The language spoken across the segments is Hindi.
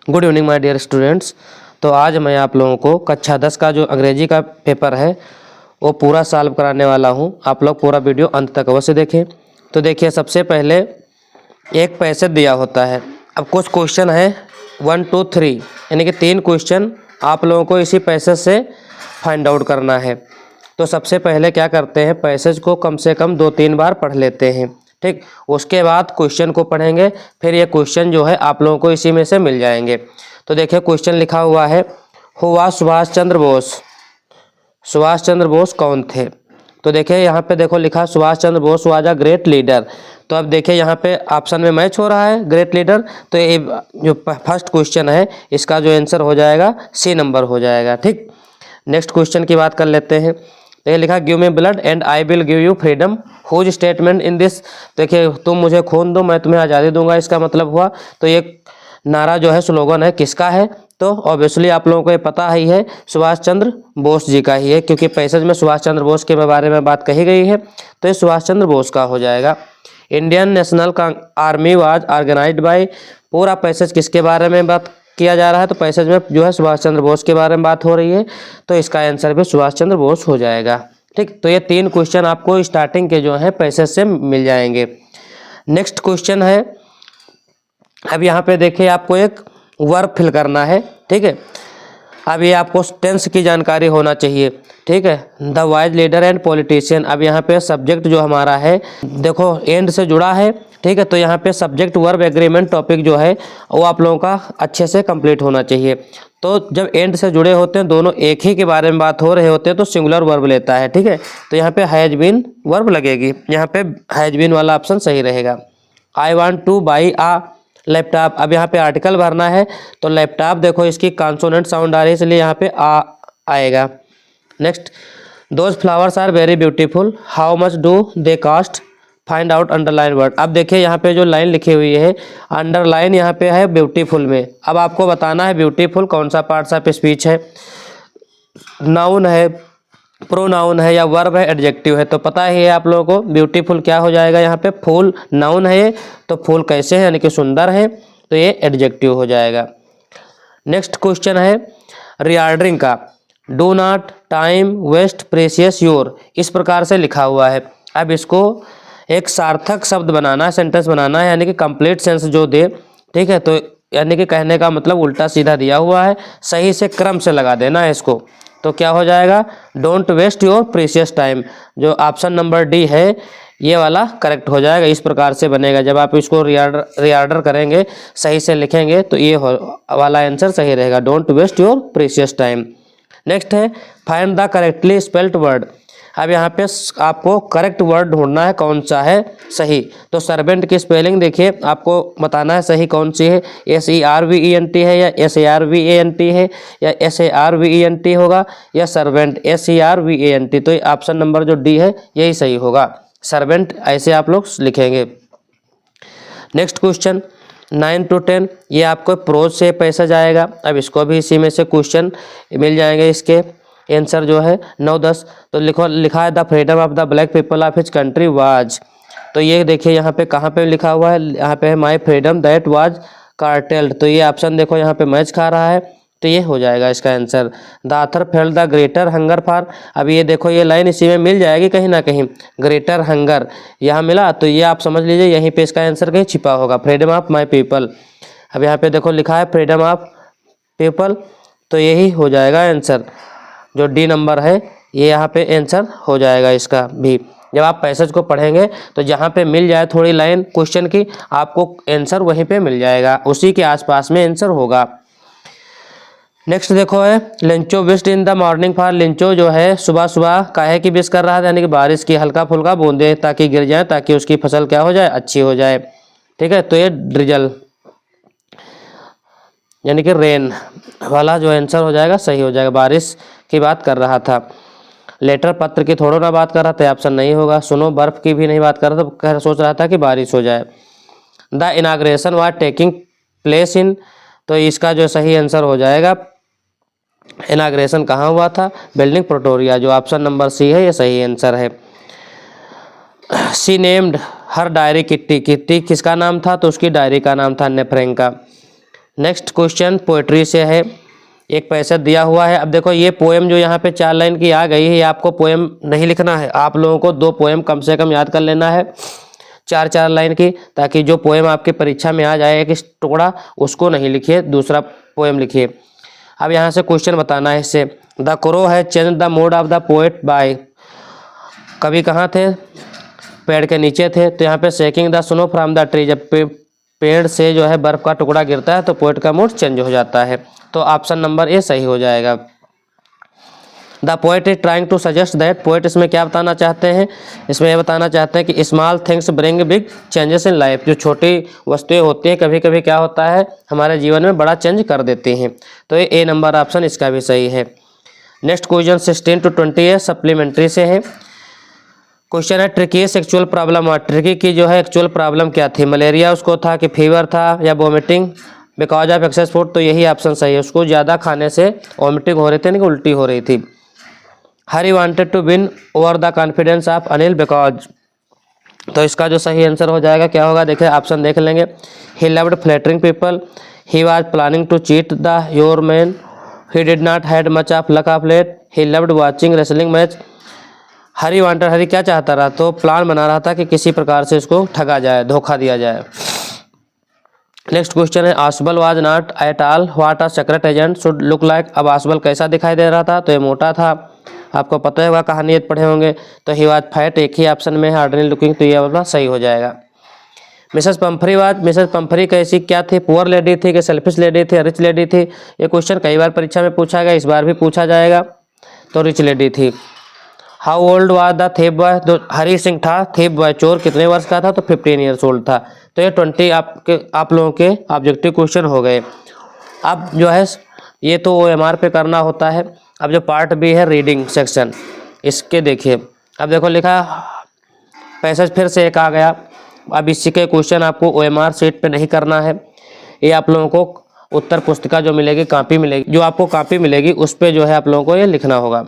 Good evening my dear students. तो आज मैं आप लोगों को कक्षा 10 का जो अंग्रेजी का पेपर है वो पूरा सॉल्व कराने वाला हूं। आप लोग पूरा वीडियो अंत तक अवश्य देखें। तो देखिए, सबसे पहले एक पैसेज दिया होता है। अब कुछ क्वेश्चन है 1 2 3 यानी कि 3 क्वेश्चन आप लोगों को इसी पैसेज से फाइंड आउट करना है। तो सबसे पहले क्या करते हैं, पैसेज को कम से कम 2-3 बार पढ़ लेते हैं, ठीक। उसके बाद क्वेश्चन को पढ़ेंगे, फिर ये क्वेश्चन जो है आप लोगों को इसी में से मिल जाएंगे। तो देखिए, क्वेश्चन लिखा हुआ है, हुआ सुभाष चंद्र बोस। सुभाष चंद्र बोस कौन थे? तो देखिए यहाँ पे देखो लिखा Subhash Chandra Bose was a great leader. तो अब देखिए यहाँ पे ऑप्शन में मैच हो रहा है ग्रेट लीडर। तो ये जो फर्स्ट क्वेश्चन है इसका जो आंसर हो जाएगा सी नंबर हो जाएगा, ठीक। नेक्स्ट क्वेश्चन की बात कर लेते हैं। ये लिखा give me blood and I will give you freedom, whose statement in this. देखिए, तुम मुझे खून दो मैं तुम्हें आज़ादी दूंगा, इसका मतलब हुआ। तो ये नारा जो है, स्लोगन है, किसका है? तो ऑब्वियसली आप लोगों को ये पता ही है, सुभाष चंद्र बोस जी का ही है, क्योंकि पैसेज में सुभाष चंद्र बोस के बारे में बात कही गई है। तो ये सुभाष चंद्र बोस का हो जाएगा। Indian National Army was organised by, पूरा पैसेज किसके बारे में बात किया जा रहा है? तो पैसेज में जो है सुभाष चंद्र बोस के बारे में बात हो रही है। तो इसका आंसर भी सुभाष चंद्र बोस हो जाएगा, ठीक। तो ये 3 क्वेश्चन आपको स्टार्टिंग के जो है पैसेज से मिल जाएंगे। नेक्स्ट क्वेश्चन है, अब यहाँ पे देखिए आपको एक वर्ब फिल करना है, ठीक है। अब ये आपको टेंस की जानकारी होना चाहिए, ठीक है। The wise leader and politician. अब यहाँ पे सब्जेक्ट जो हमारा है देखो एंड से जुड़ा है, ठीक है। तो यहाँ पे सब्जेक्ट वर्ब एग्रीमेंट टॉपिक जो है वो आप लोगों का अच्छे से कंप्लीट होना चाहिए। तो जब एंड से जुड़े होते हैं, दोनों एक ही के बारे में बात हो रहे होते हैं, तो सिंगुलर वर्ब लेता है, ठीक है। तो यहाँ पे हैज बीन वर्ब लगेगी, यहाँ पे हैज बीन वाला ऑप्शन सही रहेगा। I want to buy a laptop. अब यहाँ पे आर्टिकल भरना है, तो लैपटॉप देखो इसकी कॉन्सोनेंट साउंड आ रही है, इसलिए यहाँ पे आ आएगा। Next, those flowers are very beautiful, how much do they cost, find out underline word. अब देखिए यहाँ पे जो लाइन लिखी हुई है, अंडरलाइन यहाँ पे है ब्यूटीफुल में। अब आपको बताना है ब्यूटीफुल कौन सा पार्ट्स ऑफ स्पीच है, नाउन है, प्रोनाउन है, या वर्ब है, एडजेक्टिव है। तो पता ही है आप लोगों को ब्यूटीफुल क्या हो जाएगा, यहाँ पे फूल नाउन है ये, तो फूल कैसे है यानी कि सुंदर है, तो ये एडजेक्टिव हो जाएगा। नेक्स्ट क्वेश्चन है रिऑर्डरिंग का, do not time waste precious your, इस प्रकार से लिखा हुआ है। अब इसको एक सार्थक शब्द बनाना है, सेंटेंस बनाना है, यानी कि कंप्लीट सेंस जो दे, ठीक है। तो यानी कि कहने का मतलब उल्टा सीधा दिया हुआ है, सही से क्रम से लगा देना है इसको। तो क्या हो जाएगा, don't waste your precious time. जो ऑप्शन नंबर डी है ये वाला करेक्ट हो जाएगा। इस प्रकार से बनेगा, जब आप इसको रिऑर्डर करेंगे, सही से लिखेंगे, तो ये वाला आंसर सही रहेगा, don't waste your precious time. Next है find the correctly spelled word. अब यहाँ पे आपको करेक्ट वर्ड ढूंढना है, कौन सा है सही। तो सर्वेंट की स्पेलिंग देखिए आपको बताना है सही कौन सी है, SERVENT है, या SARVANT है, या SARVENT होगा, या सर्वेंट SERVANT। तो ऑप्शन नंबर जो डी है यही सही होगा, सर्वेंट ऐसे आप लोग लिखेंगे। नेक्स्ट क्वेश्चन 9 to 10, ये आपको प्रोज से पैसा जाएगा। अब इसको भी इसी में से क्वेश्चन मिल जाएंगे, इसके आंसर जो है 9-10। तो लिखा है the freedom of the black people of his country was. तो ये देखिए यहाँ पे कहाँ पे लिखा हुआ है, यहाँ पे है माई फ्रीडम दैट वाज कार्टेल्ड। तो ये ऑप्शन देखो यहाँ पे मैच खा रहा है, तो ये हो जाएगा इसका answer. The author felt the greater hunger for. अब ये देखो ये लाइन इसी में मिल जाएगी कहीं ना कहीं, ग्रेटर हंगर यहाँ मिला, तो ये आप समझ लीजिए यहीं पे इसका आंसर कहीं छिपा होगा, फ्रीडम ऑफ माई पीपल। अब यहाँ पे देखो लिखा है फ्रीडम ऑफ पीपल, तो यही हो जाएगा आंसर, जो डी नंबर है ये यहाँ पे आंसर हो जाएगा इसका भी। जब आप पैसेज को पढ़ेंगे तो जहाँ पे मिल जाए थोड़ी लाइन क्वेश्चन की, आपको आंसर वहीं पे मिल जाएगा, उसी के आसपास में आंसर होगा। नेक्स्ट देखो है लिंचो wished in the morning for. लिंचो जो है सुबह सुबह काहे की विश कर रहा था, यानी कि बारिश की हल्का फुल्का बूंदे ताकि गिर जाए, ताकि उसकी फसल क्या हो जाए, अच्छी हो जाए, ठीक है। तो ये ड्रिजल यानी कि रेन वाला जो आंसर हो जाएगा सही हो जाएगा, बारिश की बात कर रहा था। लेटर पत्र की थोड़ा ना बात कर रहा था, ऑप्शन नहीं होगा। सुनो बर्फ की भी नहीं बात कर रहा था, सोच रहा था कि बारिश हो जाए। The inauguration was taking place in, तो इसका जो सही आंसर हो जाएगा, इनाग्रेशन कहाँ हुआ था, बिल्डिंग प्रोटोरिया, जो ऑप्शन नंबर सी है ये सही आंसर है। She named her diary kitty, kitty किसका नाम था, तो उसकी डायरी का नाम था अन्ने फ्रैंक का। नेक्स्ट क्वेश्चन पोएट्री से है, एक पैसा दिया हुआ है। अब देखो ये पोएम जो यहाँ पे 4 लाइन की आ गई है, ये आपको पोएम नहीं लिखना है, आप लोगों को 2 पोएम कम से कम याद कर लेना है 4-4 लाइन की, ताकि जो पोएम आपके परीक्षा में आ जाए एक टुकड़ा, उसको नहीं लिखिए, दूसरा पोएम लिखिए। अब यहाँ से क्वेश्चन बताना है इससे। The crow has change the mood of the poet by, कवि कहाँ थे? पेड़ के नीचे थे, तो यहाँ पे shaking the snow from the tree, जब पेड़ से जो है बर्फ का टुकड़ा गिरता है तो पोएट का मूड चेंज हो जाता है। तो ऑप्शन नंबर ए सही हो जाएगा। The poet is trying to suggest that, poet इसमें क्या बताना चाहते हैं? इसमें यह बताना चाहते हैं कि small things bring big changes in life, जो छोटी वस्तुएं होती हैं कभी कभी क्या होता है हमारे जीवन में बड़ा चेंज कर देती हैं। तो ये ए नंबर ऑप्शन इसका भी सही है। नेक्स्ट क्वेश्चन 16 to 20 है, सप्लीमेंट्री से है। क्वेश्चन है ट्रिकी सेक्सुअल प्रॉब्लम, और ट्रिकी की जो है एक्चुअल प्रॉब्लम क्या थी? मलेरिया उसको था कि फीवर था या vomiting because of excess food? तो यही ऑप्शन सही है, उसको ज़्यादा खाने से वोमिटिंग हो रही थी, यानी कि उल्टी हो रही थी। Hari wanted to win over the confidence of Anil because, तो इसका जो सही आंसर हो जाएगा क्या होगा? देखिए ऑप्शन देख लेंगे। He loved flattering people, he was planning to cheat the your man, he did not had much of luck of late, he loved watching wrestling match. Hari wanted, Hari क्या चाहता रहा? तो प्लान बना रहा था कि किसी प्रकार से इसको ठगा जाए, धोखा दिया जाए। नेक्स्ट क्वेश्चन है आसबल was not at all what a secret agent should look like. अब आसबल कैसा दिखाई दे रहा था? तो ये मोटा था, आपको पता ही होगा, कहानी पढ़े होंगे। तो ही वाज फैट, एक ही ऑप्शन में है ऑर्डिनरी लुकिंग, तो ये वाला सही हो जाएगा। मिसेस पंफरी वाज, मिसेस पंफरी कैसी क्या थी? पुअर लेडी थी कि सेल्फिश लेडी थी, रिच लेडी थी? ये क्वेश्चन कई बार परीक्षा में पूछा गया, इस बार भी पूछा जाएगा। तो रिच लेडी थी। How old was the thief boy, जो हरी सिंह था थीफ बॉय चोर कितने वर्ष का था? तो 15 ईयर्स ओल्ड था। तो ये 20 आप लोगों के ऑब्जेक्टिव क्वेश्चन हो गए। अब जो है ये तो OMR पे करना होता है। अब जो पार्ट बी है रीडिंग सेक्शन, इसके देखिए। अब देखो लिखा पैसेज फिर से एक आ गया। अब इसी के क्वेश्चन आपको OMR शीट पे नहीं करना है, ये आप लोगों को उत्तर पुस्तिका जो मिलेगी, कॉपी मिलेगी, जो आपको कॉपी मिलेगी उस पर जो है आप लोगों को ये लिखना होगा।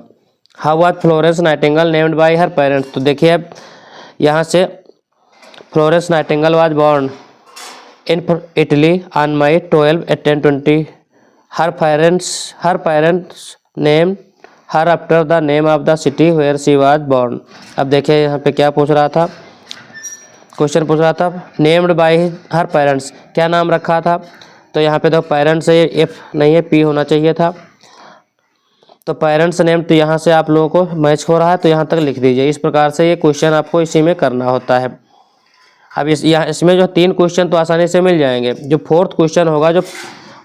How was Florence Nightingale named by her parents? तो देखिए अब यहाँ से Florence Nightingale was born in Italy on May 12 at 10:20. Her parents name her after the name of the city where she was born. अब देखिए यहाँ पे क्या पूछ रहा था, क्वेश्चन पूछ रहा था नेम्ड बाय हर पेरेंट्स, क्या नाम रखा था? तो यहाँ पे देखो पेरेंट्स है, एफ नहीं है, पी होना चाहिए था। तो पेरेंट्स नेम, तो यहाँ से आप लोगों को मैच हो रहा है तो यहाँ तक लिख दीजिए। इस प्रकार से ये क्वेश्चन आपको इसी में करना होता है। अब इसमें जो 3 क्वेश्चन तो आसानी से मिल जाएंगे। जो 4th क्वेश्चन होगा, जो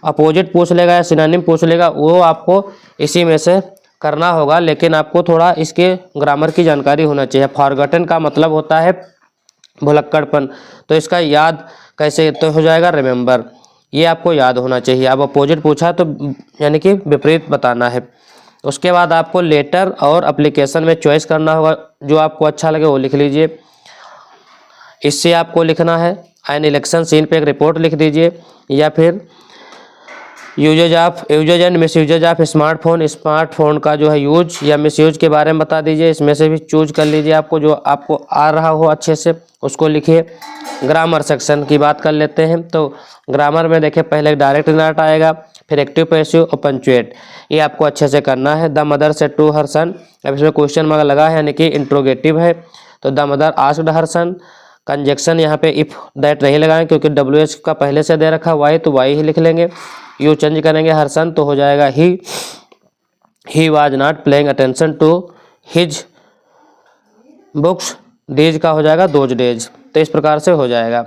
अपोजिट पूछ लेगा या सिनोनिम पूछ लेगा, वो आपको इसी में से करना होगा, लेकिन आपको थोड़ा इसके ग्रामर की जानकारी होना चाहिए। फॉरगॉटन का मतलब होता है भुलक्कड़पन, तो इसका याद कैसे तो हो जाएगा? रिमेंबर, ये आपको याद होना चाहिए। अब अपोजिट पूछा तो यानी कि विपरीत बताना है। उसके बाद आपको लेटर और एप्लीकेशन में चॉइस करना होगा, जो आपको अच्छा लगे वो लिख लीजिए। इससे आपको लिखना है एन इलेक्शन सीन पे एक रिपोर्ट लिख दीजिए, या फिर यूजेज एंड मिसयूजेज ऑफ स्मार्टफोन का जो है यूज या मिसयूज के बारे में बता दीजिए। इसमें से भी चूज कर लीजिए, आपको जो आपको आ रहा हो अच्छे से उसको लिखिए। ग्रामर सेक्शन की बात कर लेते हैं। तो ग्रामर में देखिए पहले डायरेक्ट नॉट आएगा, फिर एक्टिव पैसिव और पंचुएट, ये आपको अच्छे से करना है। The mother said to her son, अब इसमें क्वेश्चन मार्क लगा है यानी कि इंट्रोगेटिव है। तो the mother asked her son, conjunction यहाँ पे इफ दैट नहीं लगाएं क्योंकि WH का पहले से दे रखा वाई, तो वाई ही लिख लेंगे। यू चेंज करेंगे हर सन, तो हो जाएगा he was not playing attention to his books, डेज का हो जाएगा दोज डेज। तो इस प्रकार से हो जाएगा।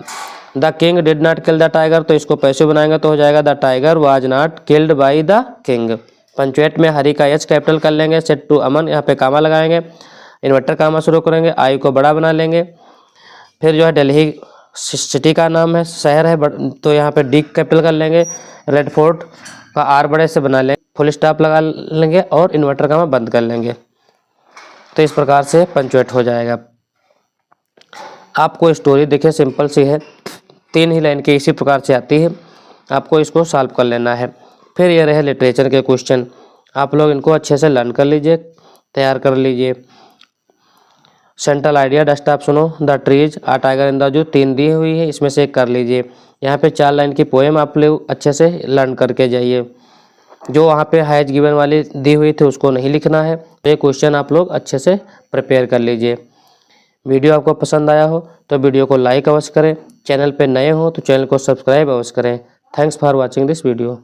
The king did not kill the tiger, तो इसको पैसिव बनाएंगे तो हो जाएगा the tiger was not killed by the king. Punctuate में हरी का एच कैपिटल कर लेंगे। सेट टू अमन, यहाँ पे कामा लगाएंगे, इन्वर्टर कामा शुरू करेंगे, आई को बड़ा बना लेंगे। फिर जो है दिल्ली सिटी का नाम है, शहर है, तो यहाँ पे डी कैपिटल कर लेंगे। रेड फोर्ट का आर बड़े से बना लेंगे, फुल स्टॉप लगा लेंगे और इन्वर्टर कामा बंद कर लेंगे। तो इस प्रकार से पंचुएट हो जाएगा। आपको स्टोरी देखिए सिंपल सी है, 3 ही लाइन की इसी प्रकार से आती है, आपको इसको सॉल्व कर लेना है। फिर ये रहे लिटरेचर के क्वेश्चन, आप लोग इनको अच्छे से लर्न कर लीजिए, तैयार कर लीजिए। सेंट्रल आइडिया, डेस्कटॉप सुनो, the trees, a tiger in the zoo 3 दी हुई है, इसमें से एक कर लीजिए। यहाँ पे 4 लाइन की पोएम आप लोग अच्छे से लर्न करके जाइए। जो वहाँ पे हैज गिवन वाली दी हुई थी उसको नहीं लिखना है। तो ये क्वेश्चन आप लोग अच्छे से प्रिपेयर कर लीजिए। वीडियो आपको पसंद आया हो तो वीडियो को लाइक अवश्य करें, चैनल पे नए हो तो चैनल को सब्सक्राइब अवश्य करें। Thanks for watching this video.